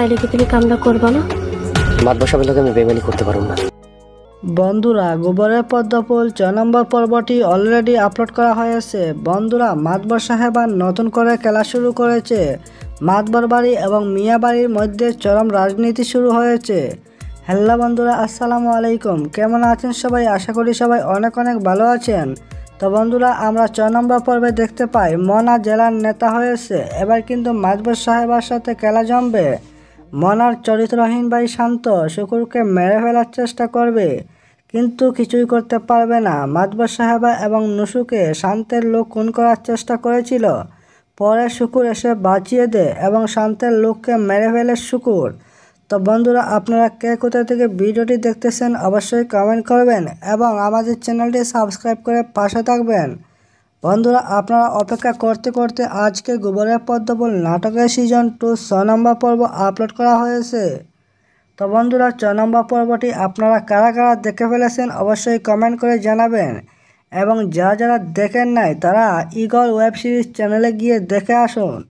তাইলে কি তুমি কামটা করবা না? মাতবর সাহেবের লোক আমি বেমানি করতে পারব না। বন্ধুরা, গোবরের পদ্মফুল 6 নম্বর পর্বটি অলরেডি আপলোড করা হয়েছে। বন্ধুরা, মাতবর সাহেব আর নতুন করে খেলা শুরু করেছে। মাতবর বাড়ি এবং মিয়া বাড়ির মধ্যে চরম রাজনীতি শুরু হয়েছে। হ্যালো বন্ধুরা, আসসালামু আলাইকুম। কেমন আছেন সবাই? আশা করি সবাই অনেক অনেক ভালো আছেন। তো বন্ধুরা, আমরা 6 নম্বর পর্বে দেখতে পাই মনা জেলার নেতা হয়েছে। এবার কিন্তু মাতবর সাহেবের সাথে খেলা জমবে। মনার চরিত্রহীন ভাই শান্ত শুকুরকে মেরে ফেলার চেষ্টা করবে, কিন্তু কিছুই করতে পারবে না। মাতবর সাহেবা এবং নুসুকে শান্তের লোক খুন করার চেষ্টা করেছিল, পরে শুকুর এসে বাঁচিয়ে দেয় এবং শান্তের লোককে মেরে ফেলে শুকুর। তো বন্ধুরা, আপনারা কে কোথা থেকে ভিডিওটি দেখতেছেন অবশ্যই কমেন্ট করবেন এবং আমাদের চ্যানেলটি সাবস্ক্রাইব করে পাশে থাকবেন। বন্ধুরা, আপনারা অপেক্ষা করতে করতে আজকে গোবরের পদ্মফুল নাটকের সিজন 2 6 নম্বর পর্ব আপলোড করা হয়েছে। তো বন্ধুরা, 6 নম্বর পর্বটি আপনারা কারা কারা দেখে ফেলেছেন অবশ্যই কমেন্ট করে জানাবেন এবং যারা যারা দেখেন নাই তারা ঈগল ওয়েব সিরিজ চ্যানেলে গিয়ে দেখে আসুন।